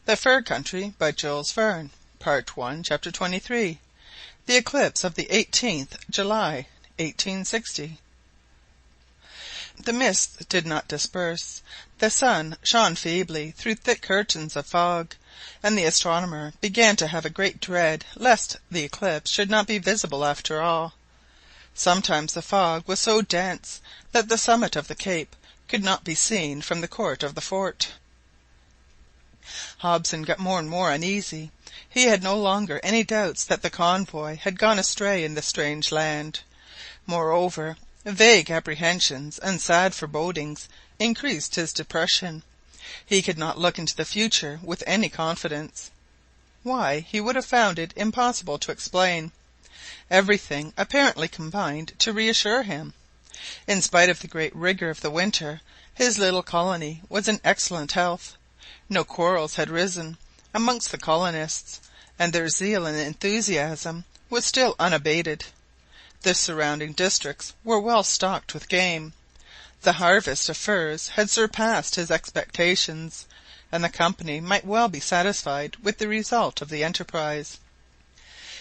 The Fur Country by Jules Verne. Part 1, Chapter 23. The Eclipse of the 18th July, 1860. The mist did not disperse. The sun shone feebly through thick curtains of fog, and the astronomer began to have a great dread lest the eclipse should not be visible after all. Sometimes the fog was so dense that the summit of the cape could not be seen from the court of the fort. Hobson got more and more uneasy. He had no longer any doubts that the convoy had gone astray in the strange land. Moreover, vague apprehensions and sad forebodings increased his depression. He could not look into the future with any confidence. Why, he would have found it impossible to explain. Everything apparently combined to reassure him. In spite of the great rigour of the winter, his little colony was in excellent health. No quarrels had risen amongst the colonists, and their zeal and enthusiasm was still unabated. The surrounding districts were well stocked with game. The harvest of furs had surpassed his expectations, and the company might well be satisfied with the result of the enterprise.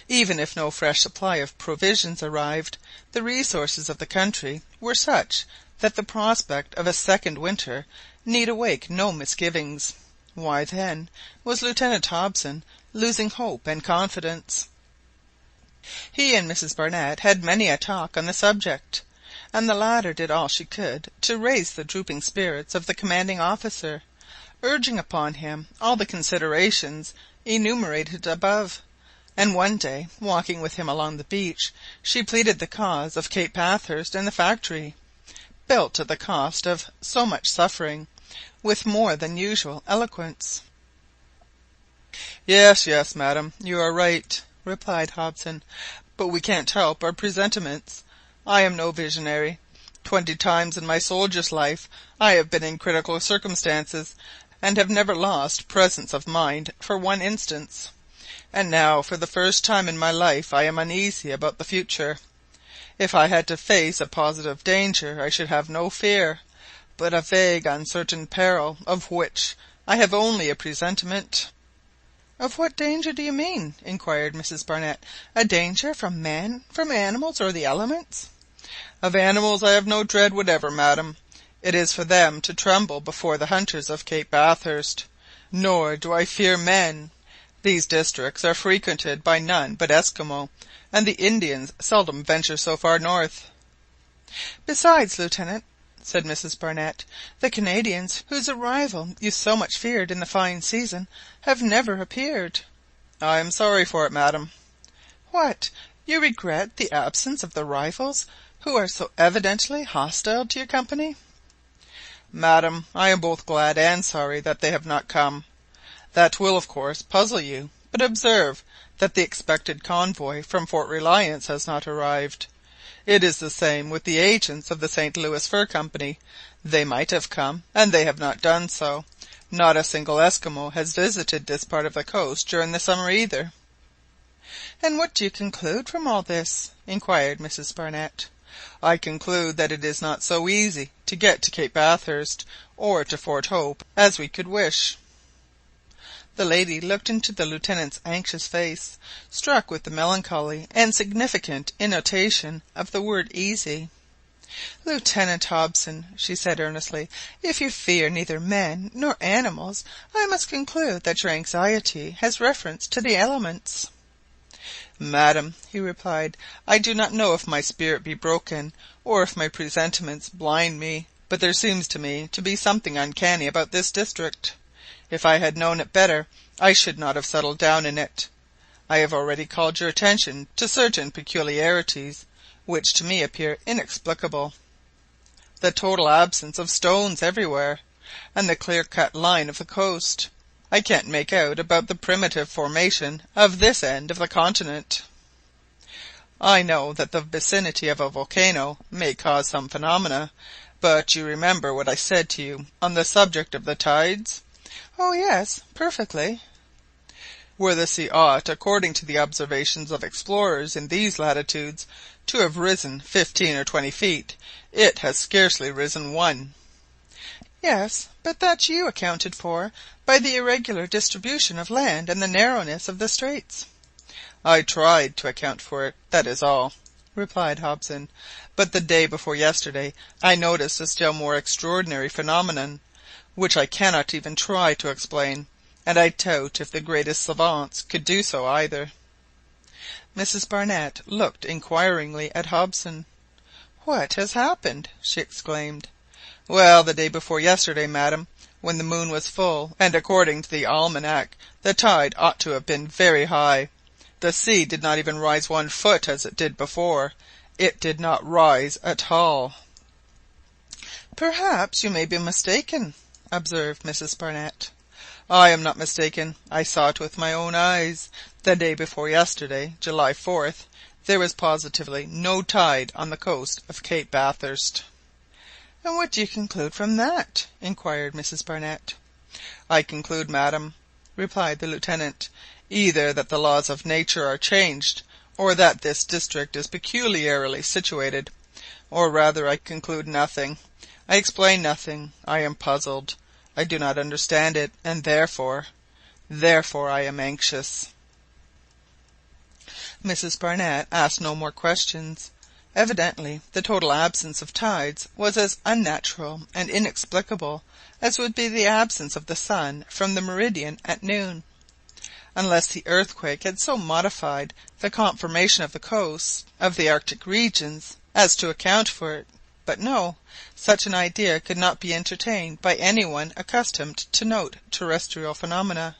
Even if no fresh supply of provisions arrived, the resources of the country were such that the prospect of a second winter need awake no misgivings. Why, then, was Lieutenant Hobson losing hope and confidence? He and Mrs Barnett had many a talk on the subject, and the latter did all she could to raise the drooping spirits of the commanding officer, urging upon him all the considerations enumerated above. And one day, walking with him along the beach, she pleaded the cause of Cape Bathurst and the factory, built at the cost of so much suffering, with more than usual eloquence. "Yes, yes, madam, you are right," replied Hobson, "but we can't help our presentiments. I am no visionary. 20 times in my soldier's life I have been in critical circumstances, and have never lost presence of mind for one instant. And now for the first time in my life I am uneasy about the future. If I had to face a positive danger I should have no fear, but a vague uncertain peril of which I have only a presentiment." "Of what danger do you mean?" inquired Mrs Barnett. "A danger from men, from animals, or the elements?" "Of animals I have no dread whatever, madam. It is for them to tremble before the hunters of Cape Bathurst. Nor do I fear men. These districts are frequented by none but Esquimaux, and the Indians seldom venture so far north." "Besides, Lieutenant," said Mrs Barnett, "the Canadians, whose arrival you so much feared in the fine season, have never appeared." "I am sorry for it, madam." "What! You regret the absence of the rivals who are so evidently hostile to your company?" "Madam, I am both glad and sorry that they have not come. That will, of course, puzzle you, but observe that the expected convoy from Fort Reliance has not arrived. It is the same with the agents of the St. Louis Fur Company. They might have come, and they have not done so. Not a single Esquimaux has visited this part of the coast during the summer either." "And what do you conclude from all this?" inquired Mrs Barnett. "I conclude that it is not so easy to get to Cape Bathurst or to Fort Hope as we could wish." The lady looked into the lieutenant's anxious face, struck with the melancholy and significant intonation of the word easy. "Lieutenant Hobson," she said earnestly, "if you fear neither men nor animals, I must conclude that your anxiety has reference to the elements." "Madam," he replied, "I do not know if my spirit be broken, or if my presentiments blind me, but there seems to me to be something uncanny about this district. If I had known it better, I should not have settled down in it. I have already called your attention to certain peculiarities which to me appear inexplicable. The total absence of stones everywhere, and the clear-cut line of the coast. I can't make out about the primitive formation of this end of the continent. I know that the vicinity of a volcano may cause some phenomena, but you remember what I said to you on the subject of the tides?" "Oh yes, perfectly." "Where the sea ought, according to the observations of explorers in these latitudes, to have risen 15 or 20 feet, it has scarcely risen 1. Yes, but that you accounted for by the irregular distribution of land and the narrowness of the straits." "I tried to account for it, that is all," replied Hobson; "but the day before yesterday I noticed a still more extraordinary phenomenon, which I cannot even try to explain, and I doubt if the greatest savants could do so either." Mrs Barnett looked inquiringly at Hobson. "What has happened?" she exclaimed. "Well, the day before yesterday, madam, when the moon was full, and according to the almanac the tide ought to have been very high, the sea did not even rise 1 foot as it did before. It did not rise at all." "Perhaps you may be mistaken," observed Mrs Barnett. "I am not mistaken. I saw it with my own eyes. The day before yesterday, July 4th, there was positively no tide on the coast of Cape Bathurst." "And what do you conclude from that?" inquired Mrs Barnett. "I conclude, madam," replied the Lieutenant, "either that the laws of nature are changed, or that this district is peculiarly situated. Or rather I conclude nothing. I explain nothing. I am puzzled. I do not understand it, and therefore I am anxious." Mrs Barnett asked no more questions. Evidently the total absence of tides was as unnatural and inexplicable as would be the absence of the sun from the meridian at noon, unless the earthquake had so modified the conformation of the coasts of the Arctic regions as to account for it. But no, such an idea could not be entertained by any one accustomed to note terrestrial phenomena.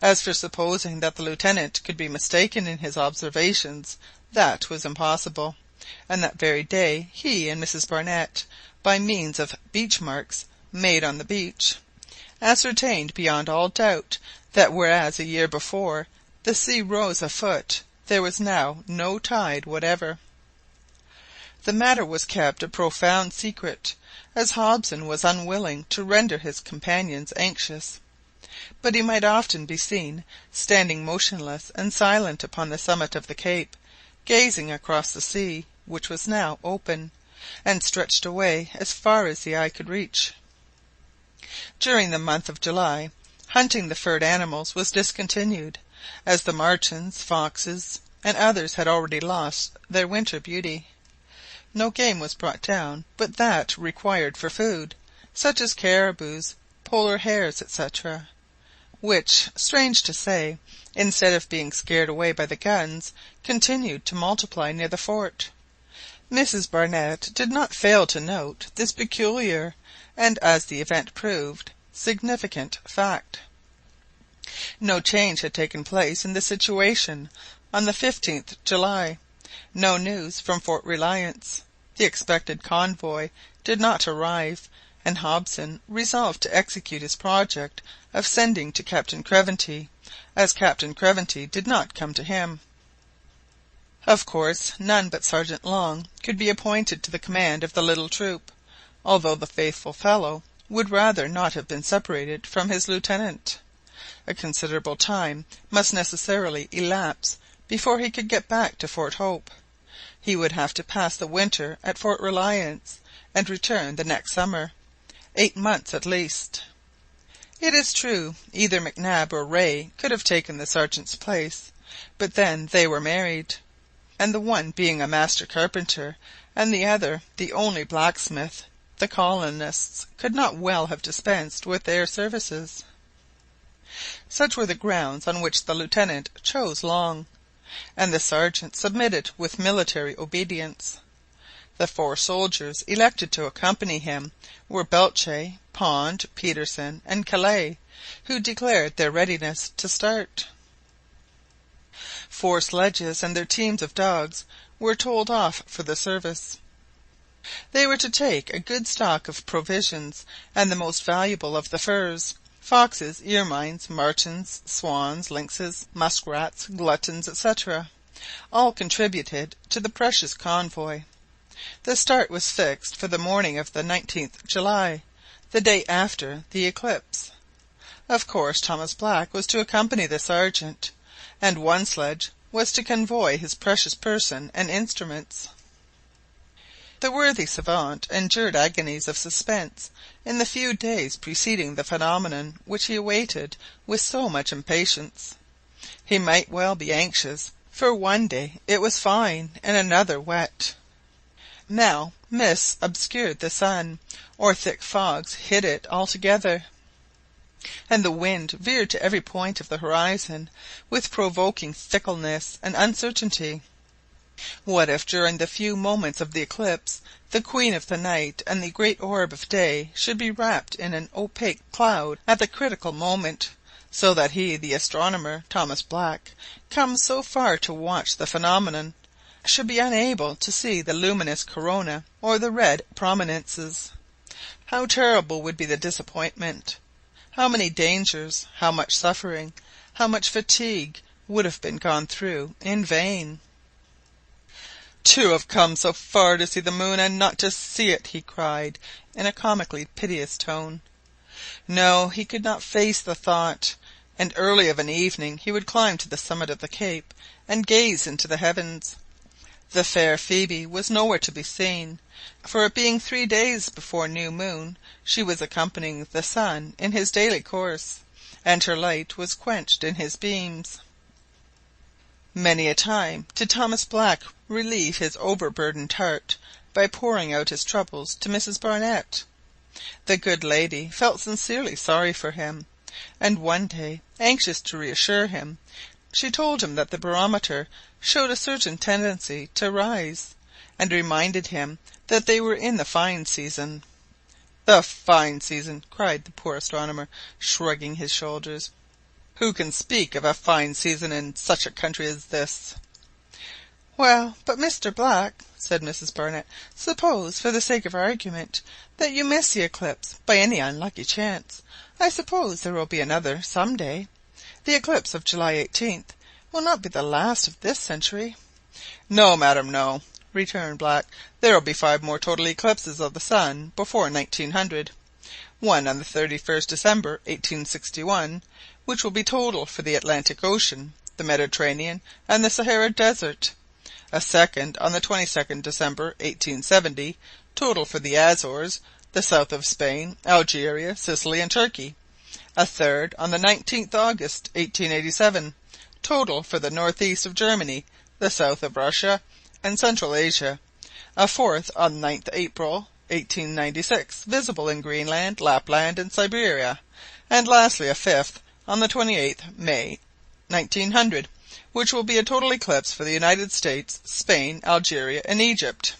As for supposing that the Lieutenant could be mistaken in his observations, that was impossible, and that very day he and Mrs Barnett, by means of beach marks made on the beach, ascertained beyond all doubt that whereas a year before the sea rose a foot, there was now no tide whatever. The matter was kept a profound secret, as Hobson was unwilling to render his companions anxious, but he might often be seen standing motionless and silent upon the summit of the cape, gazing across the sea, which was now open, and stretched away as far as the eye could reach. During the month of July, hunting the furred animals was discontinued, as the martens, foxes, and others had already lost their winter beauty. No game was brought down but that required for food, such as caribous, polar hares, etc., which, strange to say, instead of being scared away by the guns, continued to multiply near the fort. Mrs Barnett did not fail to note this peculiar, and, as the event proved, significant fact. No change had taken place in the situation on the 15th July. No news from Fort Reliance. The expected convoy did not arrive, and Hobson resolved to execute his project of sending to Captain Craventy, as Captain Craventy did not come to him. Of course none but Sergeant Long could be appointed to the command of the little troop, although the faithful fellow would rather not have been separated from his lieutenant. A considerable time must necessarily elapse before he could get back to Fort Hope. He would have to pass the winter at Fort Reliance, and return the next summer, 8 months at least. It is true, either Mac Nab or Rae could have taken the sergeant's place, but then they were married, and the one being a master carpenter, and the other the only blacksmith, the colonists could not well have dispensed with their services. Such were the grounds on which the lieutenant chose Long, and the sergeant submitted with military obedience. The 4 soldiers elected to accompany him were Belcher, Pond, Petersen, and Kellet, who declared their readiness to start. 4 sledges and their teams of dogs were told off for the service. They were to take a good stock of provisions, and the most valuable of the furs, foxes, ermines, martens, swans, lynxes, muskrats, gluttons, etc., all contributed to the precious convoy. The start was fixed for the morning of the 19th July, the day after the eclipse. Of course Thomas Black was to accompany the sergeant, and one sledge was to convoy his precious person and instruments. The worthy savant endured agonies of suspense in the few days preceding the phenomenon which he awaited with so much impatience. He might well be anxious, for one day it was fine and another wet. Now mists obscured the sun, or thick fogs hid it altogether, and the wind veered to every point of the horizon with provoking fickleness and uncertainty. What if during the few moments of the eclipse the queen of the night and the great orb of day should be wrapped in an opaque cloud at the critical moment, so that he, the astronomer, Thomas Black, come so far to watch the phenomenon, should be unable to see the luminous corona or the red prominences? How terrible would be the disappointment! How many dangers, how much suffering, how much fatigue would have been gone through in vain! "To have come so far to see the moon and not to see it!" he cried in a comically piteous tone. No, he could not face the thought, and early of an evening he would climb to the summit of the cape and gaze into the heavens. The fair Phoebe was nowhere to be seen, for it being 3 days before new moon, she was accompanying the sun in his daily course, and her light was quenched in his beams. Many a time did Thomas Black relieve his overburdened heart by pouring out his troubles to Mrs Barnett. The good lady felt sincerely sorry for him, and one day, anxious to reassure him, she told him that the barometer showed a certain tendency to rise, and reminded him that they were in the fine season. "The fine season!" cried the poor astronomer, shrugging his shoulders. "Who can speak of a fine season in such a country as this?" "Well, but Mr Black," said Mrs Barnett, "suppose, for the sake of argument, that you miss the eclipse by any unlucky chance. I suppose there will be another some day. The eclipse of July 18th will not be the last of this century." "No, madam, no," returned Black. "There will be 5 more total eclipses of the sun before 1900. One on the 31st December 1861, which will be total for the Atlantic Ocean, the Mediterranean, and the Sahara Desert. A second on the 22nd December 1870, total for the Azores, the south of Spain, Algeria, Sicily, and Turkey. A third on the 19th August 1887, total for the northeast of Germany, the south of Russia, and Central Asia. A fourth on 9th April 1896, visible in Greenland, Lapland, and Siberia. And lastly a fifth on the 28th May 1900, which will be a total eclipse for the United States, Spain, Algeria, and Egypt."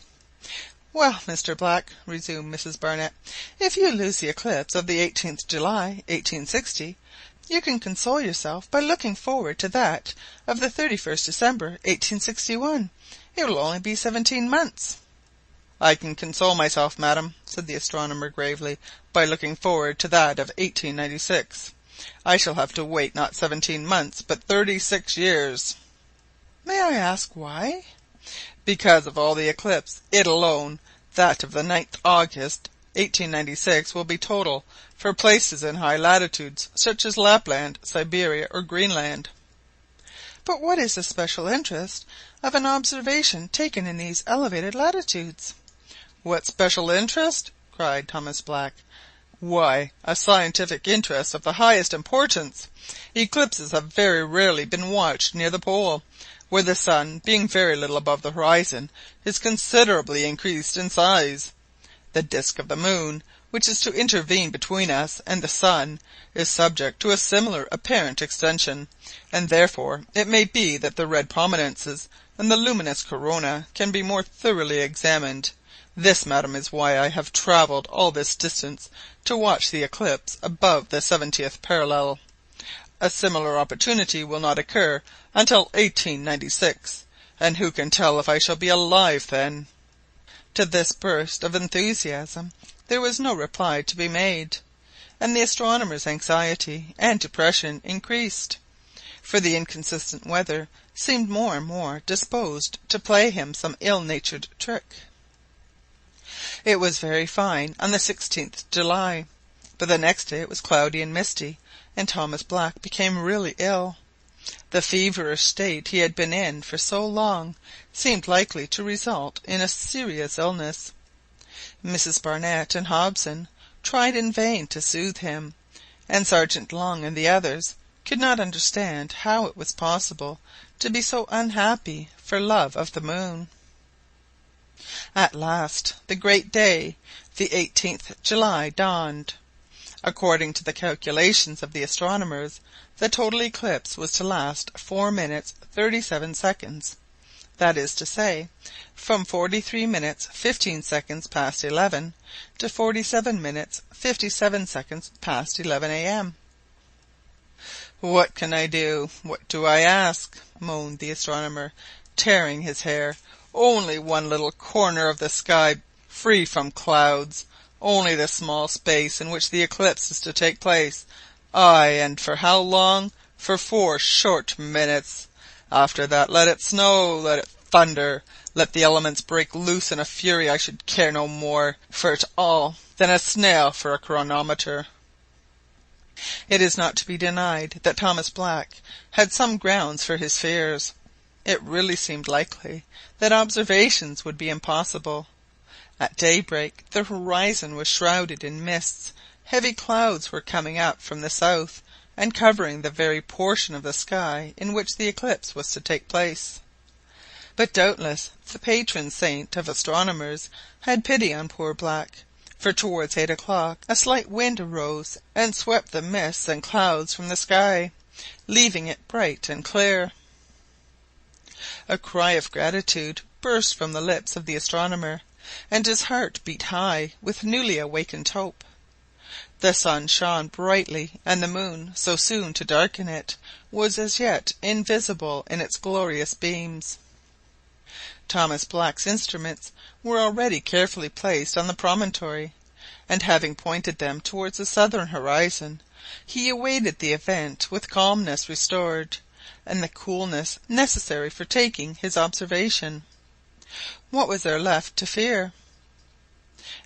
"Well, Mr Black," resumed Mrs Barnett, "if you lose the eclipse of the 18th July 1860, you can console yourself by looking forward to that of the 31st December 1861. It will only be 17 months." "I can console myself, madam," said the astronomer gravely, "by looking forward to that of 1896. I shall have to wait not 17 months, but 36 years." "May I ask why?" "Because of all the eclipse, it alone, that of the 9th August 1896, will be total for places in high latitudes, such as Lapland, Siberia, or Greenland." "But what is the special interest of an observation taken in these elevated latitudes?" "What special interest?" cried Thomas Black. "Why, a scientific interest of the highest importance. Eclipses have very rarely been watched near the pole, where the sun, being very little above the horizon, is considerably increased in size. The disk of the moon, which is to intervene between us and the sun, is subject to a similar apparent extension, and therefore it may be that the red prominences and the luminous corona can be more thoroughly examined. This, madam, is why I have travelled all this distance to watch the eclipse above the 70th parallel. A similar opportunity will not occur until 1896, and who can tell if I shall be alive then?" To this burst of enthusiasm there was no reply to be made, and the astronomer's anxiety and depression increased, for the inconsistent weather seemed more and more disposed to play him some ill-natured trick. It was very fine on the 16th July, but the next day it was cloudy and misty, and Thomas Black became really ill. The feverish state he had been in for so long seemed likely to result in a serious illness. Mrs Barnett and Hobson tried in vain to soothe him, and Sergeant Long and the others could not understand how it was possible to be so unhappy for love of the moon. At last the great day, the 18th July, dawned. According to the calculations of the astronomers, the total eclipse was to last 4 minutes 37 seconds, that is to say, from 43 minutes 15 seconds past 11 to 47 minutes 57 seconds past 11 a.m. "What can I do? What do I ask?" moaned the astronomer, tearing his hair. "Only one little corner of the sky free from clouds, only the small space in which the eclipse is to take place. Aye, and for how long? For 4 short minutes. After that let it snow, let it thunder, let the elements break loose in a fury. I should care no more for it all than a snail for a chronometer." It is not to be denied that Thomas Black had some grounds for his fears. It really seemed likely that observations would be impossible. At daybreak the horizon was shrouded in mists. Heavy clouds were coming up from the south and covering the very portion of the sky in which the eclipse was to take place. But doubtless the patron saint of astronomers had pity on poor Black, for towards 8 o'clock a slight wind arose and swept the mists and clouds from the sky, leaving it bright and clear. A cry of gratitude burst from the lips of the astronomer, and his heart beat high with newly awakened hope. The sun shone brightly, and the moon, so soon to darken it, was as yet invisible in its glorious beams. Thomas Black's instruments were already carefully placed on the promontory, and having pointed them towards the southern horizon, he awaited the event with calmness restored, and the coolness necessary for taking his observation. What was there left to fear?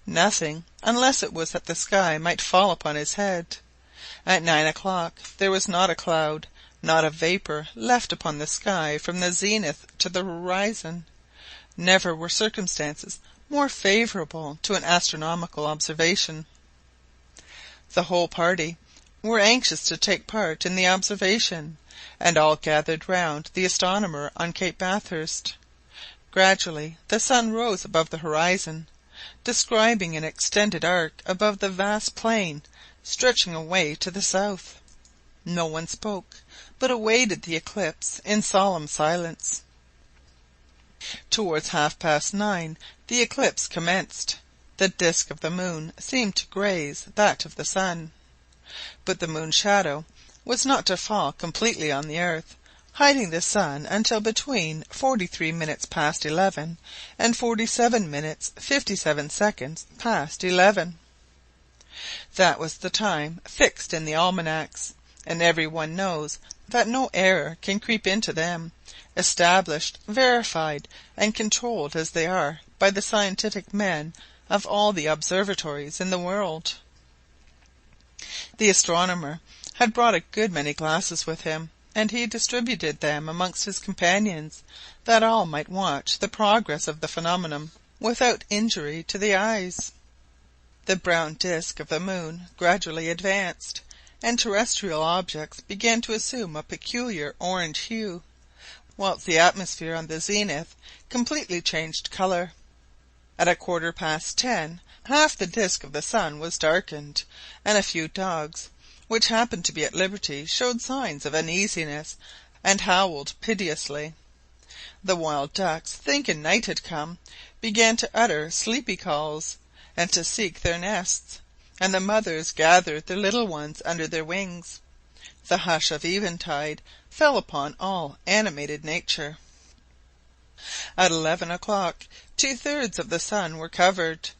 Nothing, unless it was that the sky might fall upon his head. At 9 o'clock there was not a cloud, not a vapour left upon the sky from the zenith to the horizon. Never were circumstances more favourable to an astronomical observation. The whole party were anxious to take part in the observation, and all gathered round the astronomer on Cape Bathurst. Gradually the sun rose above the horizon, describing an extended arc above the vast plain stretching away to the south. No one spoke, but awaited the eclipse in solemn silence. Towards 9:30 the eclipse commenced. The disk of the moon seemed to graze that of the sun, but the moon's shadow was not to fall completely on the earth, hiding the sun until between 43 minutes past 11 and 47 minutes 57 seconds past 11. That was the time fixed in the almanacs, and every one knows that no error can creep into them, established, verified, and controlled as they are by the scientific men of all the observatories in the world. The astronomer had brought a good many glasses with him, and he distributed them amongst his companions, that all might watch the progress of the phenomenon without injury to the eyes. The brown disk of the moon gradually advanced, and terrestrial objects began to assume a peculiar orange hue, whilst the atmosphere on the zenith completely changed colour. At 10:15 half the disk of the sun was darkened, and a few dogs, which happened to be at liberty, showed signs of uneasiness and howled piteously. The wild ducks, thinking night had come, began to utter sleepy calls, and to seek their nests, and the mothers gathered their little ones under their wings. The hush of eventide fell upon all animated nature. At 11 o'clock 2/3 of the sun were covered,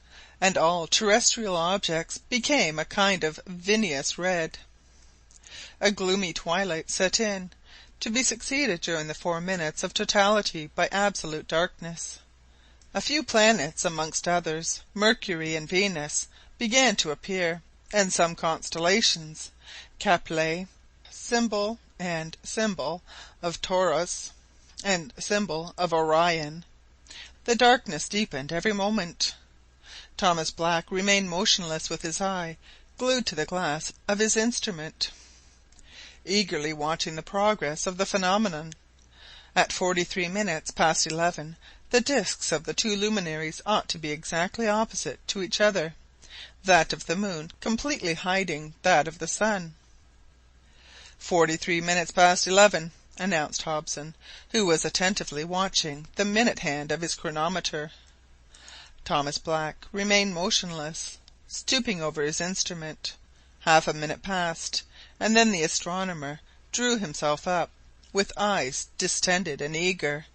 and all terrestrial objects became a kind of vinous red. A gloomy twilight set in, to be succeeded during the 4 minutes of totality by absolute darkness. A few planets, amongst others Mercury and Venus, began to appear, and some constellations, Caplet, Symbol, and symbol of Taurus, and symbol of Orion. The darkness deepened every moment. Thomas Black remained motionless with his eye glued to the glass of his instrument, eagerly watching the progress of the phenomenon. At 43 minutes past 11 the discs of the two luminaries ought to be exactly opposite to each other, that of the moon completely hiding that of the sun. 43 minutes past 11, announced Hobson, who was attentively watching the minute hand of his chronometer. Thomas Black remained motionless, stooping over his instrument. Half a minute passed, and then the astronomer drew himself up, with eyes distended and eager.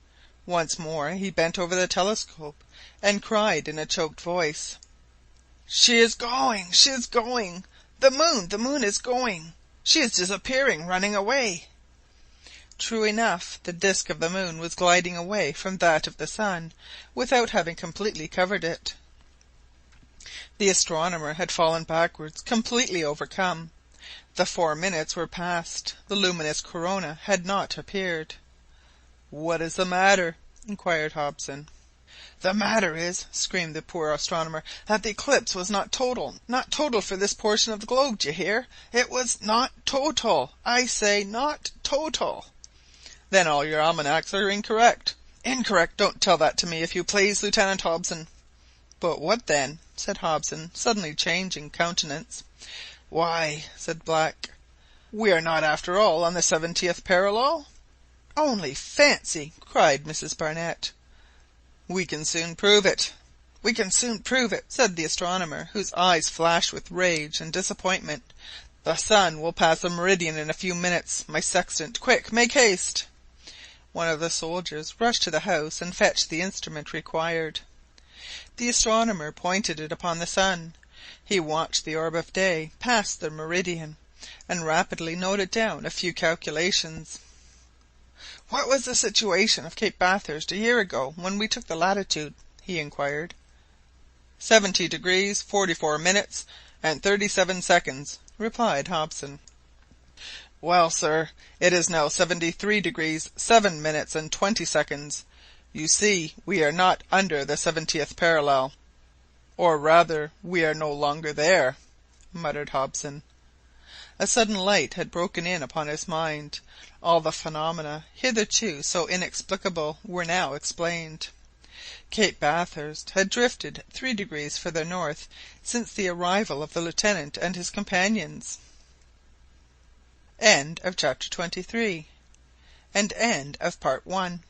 Once more he bent over the telescope, and cried in a choked voice, "She is going! She is going! The moon is going! She is disappearing, running away!" True enough, the disk of the moon was gliding away from that of the sun without having completely covered it. The astronomer had fallen backwards, completely overcome. The 4 minutes were past. The luminous corona had not appeared. "What is the matter?" inquired Hobson. "The matter is," screamed the poor astronomer, "that the eclipse was not total, not total for this portion of the globe, d'ye hear? It was not total, I say, not total." "Then all your almanacs are incorrect." "Incorrect! Don't tell that to me, if you please, Lieutenant Hobson." "But what then?" said Hobson, suddenly changing countenance. "Why," said Black, "we are not after all on the 70th parallel." "Only fancy!" cried Mrs Barnett. "We can soon prove it." "We can soon prove it," said the astronomer, whose eyes flashed with rage and disappointment. "The sun will pass the meridian in a few minutes. My sextant, quick, make haste!" One of the soldiers rushed to the house and fetched the instrument required. The astronomer pointed it upon the sun. He watched the orb of day pass the meridian, and rapidly noted down a few calculations. "What was the situation of Cape Bathurst a year ago when we took the latitude?" he inquired. 70 degrees 44 minutes and 37 seconds, replied Hobson. "Well, sir, it is now 73 degrees 7 minutes and 20 seconds. You see, we are not under the 70th parallel, or rather, we are no longer there," muttered Hobson. A sudden light had broken in upon his mind. All the phenomena hitherto so inexplicable were now explained. Cape Bathurst had drifted 3 degrees further north since the arrival of the lieutenant and his companions. End of chapter 23. And end of part 1.